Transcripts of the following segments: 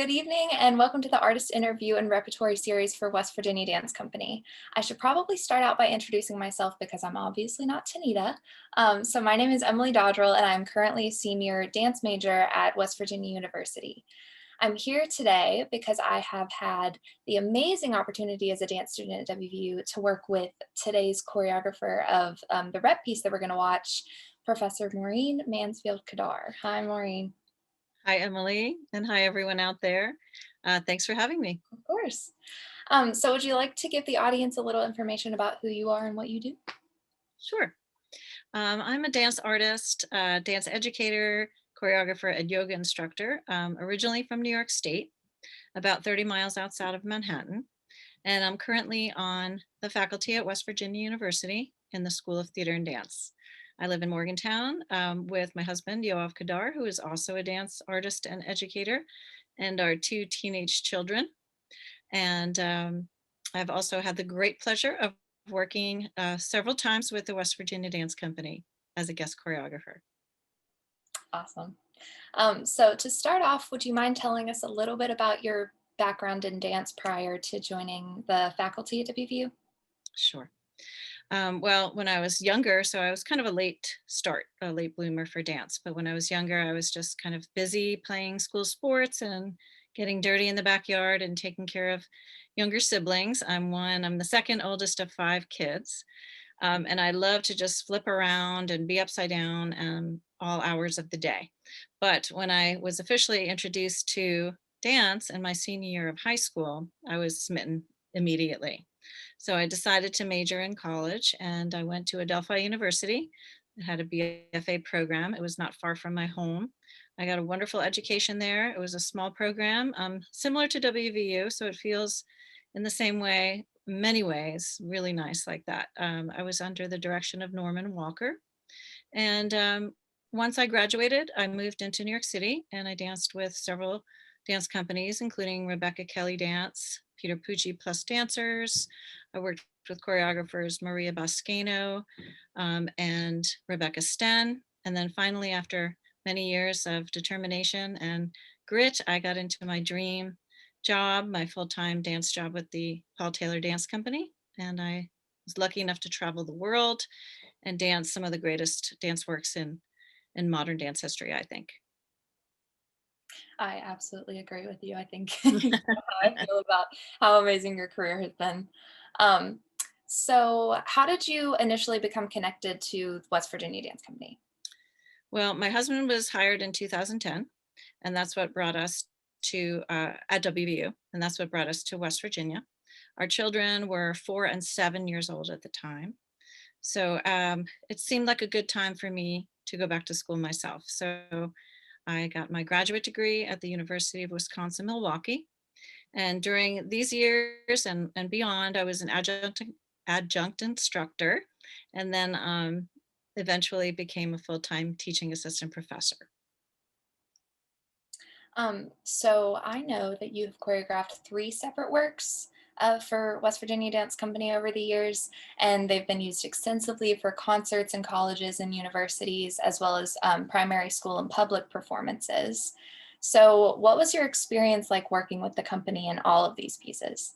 Good evening and welcome to the Artist Interview and Repertory series for West Virginia Dance Company. I should probably start out by introducing myself because I'm obviously not Tanita. So my name is Emily Dodrell and I'm currently a senior dance major at West Virginia University. I'm here today because I have had the amazing opportunity as a dance student at WVU to work with today's choreographer of the rep piece that we're going to watch, Professor Maureen Mansfield Kaddar. Hi, Maureen. Hi, Emily, and hi, everyone out there. Thanks for having me. Of course. So would you like to give the audience a little information about who you are and what you do? Sure. I'm a dance artist, dance educator, choreographer, and yoga instructor, originally from New York State, about 30 miles outside of Manhattan. And I'm currently on the faculty at West Virginia University in the School of Theater and Dance. I live in Morgantown with my husband, Yoav Kaddar, who is also a dance artist and educator, and our two teenage children. And I've also had the great pleasure of working several times with the West Virginia Dance Company as a guest choreographer. Awesome. So to start off, would you mind telling us a little bit about your background in dance prior to joining the faculty at WVU? Sure. Well, when I was younger, so I was kind of a late start, a late bloomer for dance. But when I was younger, I was just kind of busy playing school sports and getting dirty in the backyard and taking care of younger siblings. I'm the second oldest of 5 kids. And I love to just flip around and be upside down all hours of the day. But when I was officially introduced to dance in my senior year of high school, I was smitten immediately. So I decided to major in college and I went to Adelphi University. It had a BFA program. It was not far from my home. I got a wonderful education there. It was a small program, similar to WVU, so it feels in the same way, many ways, really nice like that. I was under the direction of Norman Walker. And once I graduated, I moved into New York City and I danced with several dance companies, including Rebecca Kelly Dance, Peter Pucci Plus Dancers. I worked with choreographers Maria Boscano and Rebecca Sten. And then finally, after many years of determination and grit, I got into my dream job, my full-time dance job with the Paul Taylor Dance Company. And I was lucky enough to travel the world and dance some of the greatest dance works in modern dance history, I think. I absolutely agree with you. I think you know how I feel about how amazing your career has been. Um, so how did you initially become connected to West Virginia Dance Company? Well, my husband was hired in 2010, and that's what brought us to at WVU, and that's what brought us to West Virginia. Our children were 4 and 7 years old at the time. So it seemed like a good time for me to go back to school myself. So I got my graduate degree at the University of Wisconsin-Milwaukee. And during these years and beyond, I was an adjunct instructor, and then eventually became a full-time teaching assistant professor. So I know that you've choreographed 3 separate works for West Virginia Dance Company over the years, and they've been used extensively for concerts in colleges and universities, as well as primary school and public performances. So what was your experience like working with the company in all of these pieces?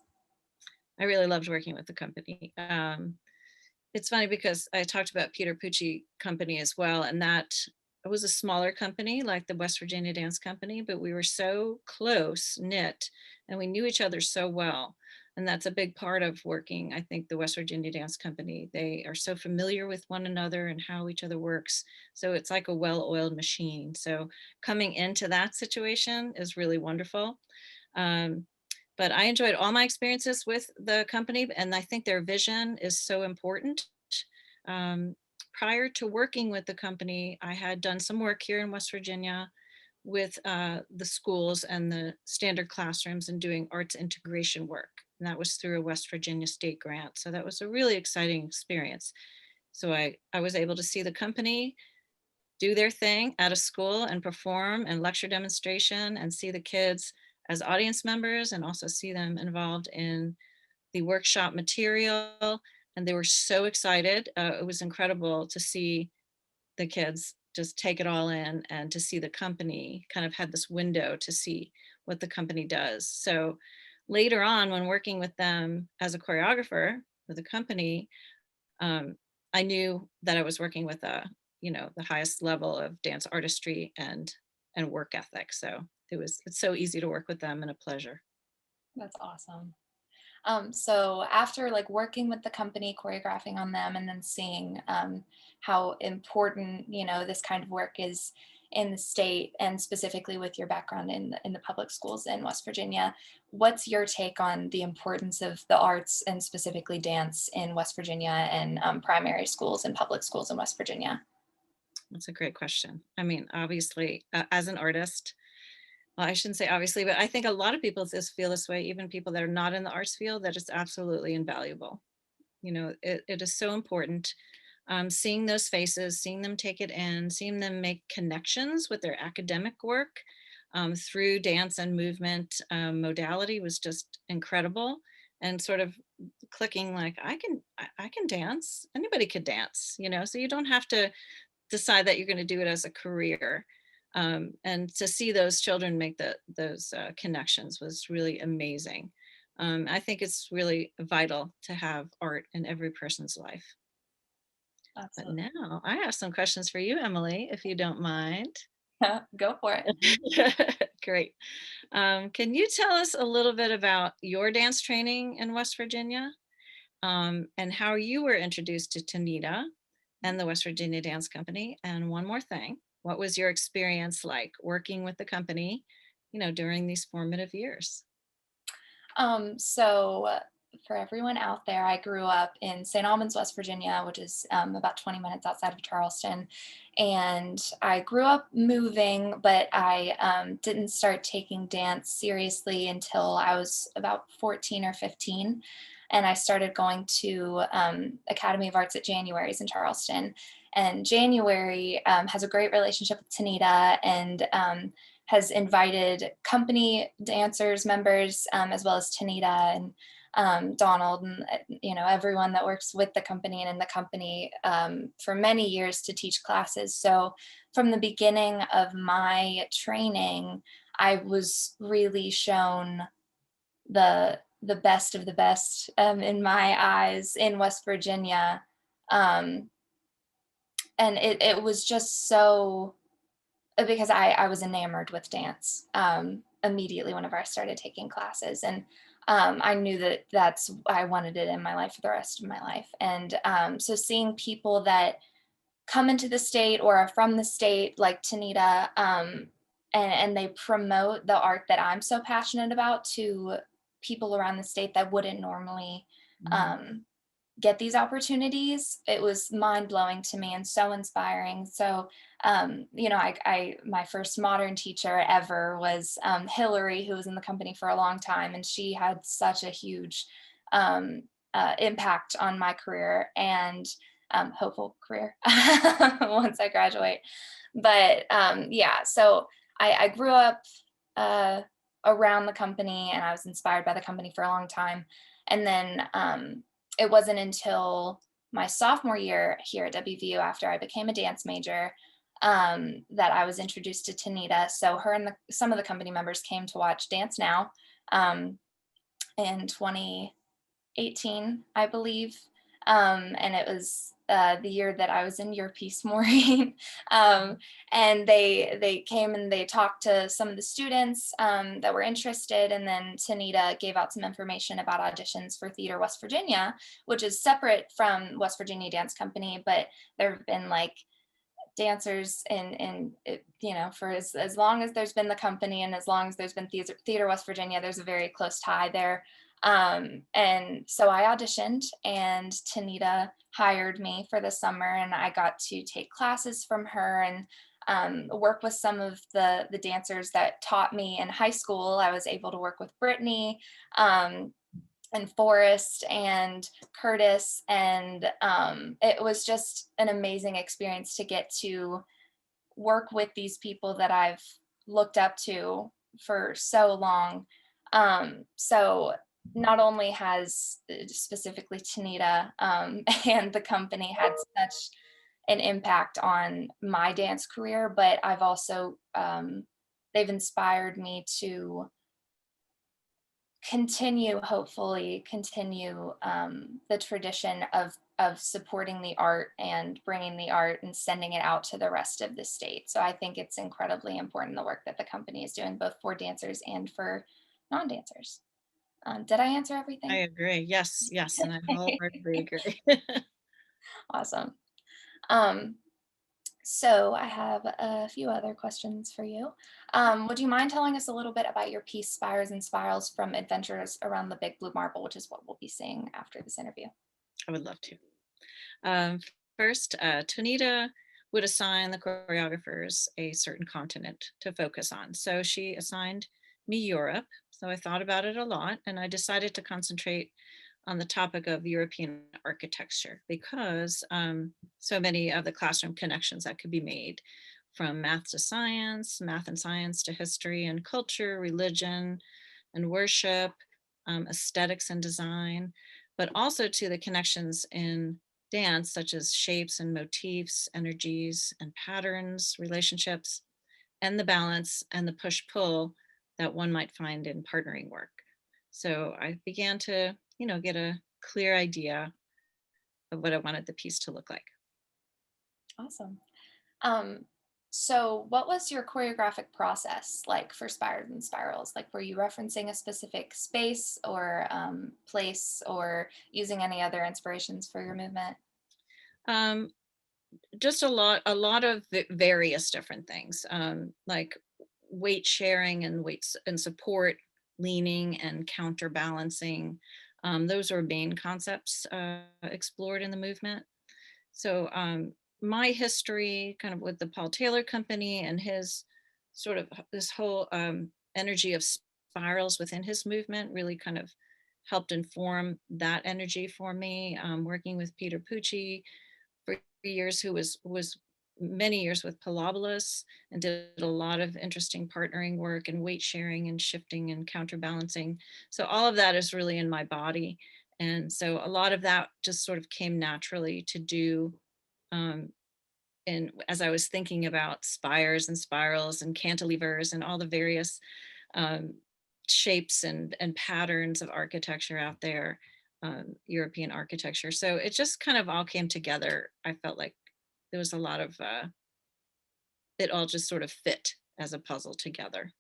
I really loved working with the company. It's funny because I talked about Peter Pucci Company as well, and that it was a smaller company like the West Virginia Dance Company, but we were so close knit and we knew each other so well. And that's a big part of working, I think, the West Virginia Dance Company. They are so familiar with one another and how each other works. So it's like a well-oiled machine. So coming into that situation is really wonderful. Um, but I enjoyed all my experiences with the company, and I think their vision is so important. Um, Prior to working with the company, I had done some work here in West Virginia with the schools and the standard classrooms and doing arts integration work. And that was through a West Virginia state grant. So that was a really exciting experience. So I was able to see the company do their thing at a school and perform and lecture demonstration and see the kids as audience members and also see them involved in the workshop material. And they were so excited. It was incredible to see the kids just take it all in and to see the company kind of had this window to see what the company does. So later on, when working with them as a choreographer for the company, um, I knew that I was working with the highest level of dance artistry and work ethic. So it's so easy to work with them and a pleasure. That's awesome. So after like working with the company, choreographing on them, and then seeing how important, this kind of work is in the state, and specifically with your background in the public schools in West Virginia, what's your take on the importance of the arts and specifically dance in West Virginia and primary schools and public schools in West Virginia? That's a great question. I mean, obviously, as an artist, well, I shouldn't say obviously, but I think a lot of people just feel this way, even people that are not in the arts field, that it's absolutely invaluable. It is so important. Seeing those faces, seeing them take it in, seeing them make connections with their academic work through dance and movement modality was just incredible. And sort of clicking like I can dance. Anybody could dance, so you don't have to decide that you're going to do it as a career. And to see those children make those connections was really amazing. I think it's really vital to have art in every person's life. But Absolutely. now I have some questions for you, Emily, if you don't mind. Go for it. Great. Can you tell us a little bit about your dance training in West Virginia, and how you were introduced to Tanita and the West Virginia Dance Company? And one more thing, what was your experience like working with the company, during these formative years? So for everyone out there, I grew up in St. Albans, West Virginia, which is about 20 minutes outside of Charleston. And I grew up moving, but I didn't start taking dance seriously until I was about 14 or 15. And I started going to Academy of Arts at January's in Charleston. And January has a great relationship with Tanita, and has invited company dancers, members, as well as Tanita and Donald, and everyone that works with the company and in the company for many years to teach classes. So from the beginning of my training, I was really shown the best of the best in my eyes in West Virginia, um, and it was just so, because I was enamored with dance immediately whenever I started taking classes. And I knew that I wanted it in my life for the rest of my life. And so seeing people that come into the state or are from the state, like Tanita, and they promote the art that I'm so passionate about to people around the state that wouldn't normally Mm. um, get these opportunities, it was mind blowing to me and so inspiring. So, my first modern teacher ever was Hillary, who was in the company for a long time, and she had such a huge um, impact on my career and hopeful career once I graduate. But yeah, so I grew up uh, around the company, and I was inspired by the company for a long time. And then it wasn't until my sophomore year here at WVU, after I became a dance major, that I was introduced to Tanita. So her and some of the company members came to watch Dance Now um, in 2018, I believe. And it was the year that I was in your piece, Maureen. And they came and they talked to some of the students that were interested. And then Tanita gave out some information about auditions for Theater West Virginia, which is separate from West Virginia Dance Company, but there have been like dancers in for as long as there's been the company, and as long as there's been Theater West Virginia, there's a very close tie there. And so I auditioned, and Tanita hired me for the summer, and I got to take classes from her and work with some of the dancers that taught me in high school. I was able to work with Brittany and Forrest and Curtis, and it was just an amazing experience to get to work with these people that I've looked up to for so long. So not only has specifically Tanita and the company had such an impact on my dance career, but I've also they've inspired me to hopefully continue the tradition of supporting the art and bringing the art and sending it out to the rest of the state. So I think it's incredibly important, the work that the company is doing, both for dancers and for non-dancers. Did I answer I everything? agree. Yes, yes, and I wholeheartedly agree. Awesome. Um, so I have a few other questions for you. Would you mind telling us a little bit about your piece, Spires and Spirals from Adventures Around the Big Blue Marble, which is what we'll be seeing after this interview? I would love to. Um, First, Tonita would assign the choreographers a certain continent to focus on. So she assigned me Europe. So I thought about it a lot and I decided to concentrate on the topic of European architecture because so many of the classroom connections that could be made from math to science, math and science to history and culture, religion and worship, aesthetics and design, but also to the connections in dance, such as shapes and motifs, energies and patterns, relationships, and the balance and the push pull that one might find in partnering work. So I began to, get a clear idea of what I wanted the piece to look like. Awesome. Um, so what was your choreographic process like for Spires and Spirals? Like, were you referencing a specific space or place, or using any other inspirations for your movement? Um, just a lot of various different things, like weight sharing and weights and support, leaning and counterbalancing. Those are main concepts explored in the movement. So my history kind of with the Paul Taylor Company and his sort of this whole energy of spirals within his movement really kind of helped inform that energy for me. Working with Peter Pucci for years, who was many years with Pilobolus and did a lot of interesting partnering work and weight sharing and shifting and counterbalancing. So all of that is really in my body. And so a lot of that just sort of came naturally to do. Um, and as I was thinking about spires and spirals and cantilevers and all the various um, shapes and patterns of architecture out there, European architecture. So it just kind of all came together. I felt like there was a lot of, it all just sort of fit as a puzzle together.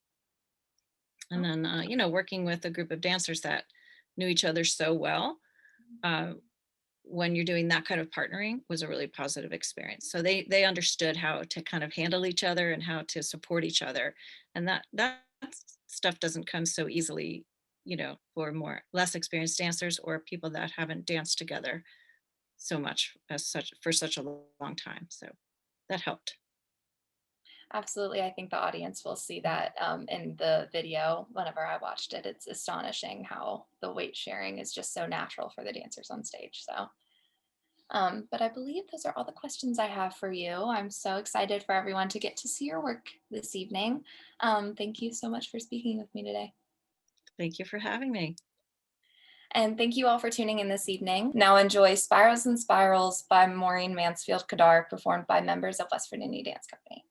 And then, working with a group of dancers that knew each other so well, uh, when you're doing that kind of partnering was a really positive experience. So they understood how to kind of handle each other and how to support each other. And that stuff doesn't come so easily, for more less experienced dancers or people that haven't danced together so much as such for such a long time. So that helped. Absolutely. I think the audience will see that in the video whenever I watched it. It's astonishing how the weight sharing is just so natural for the dancers on stage. So, but I believe those are all the questions I have for you. I'm so excited for everyone to get to see your work this evening. Thank you so much for speaking with me today. Thank you for having me. And thank you all for tuning in this evening. Now enjoy Spirals and Spirals by Maureen Mansfield Kaddar, performed by members of West Virginia Dance Company.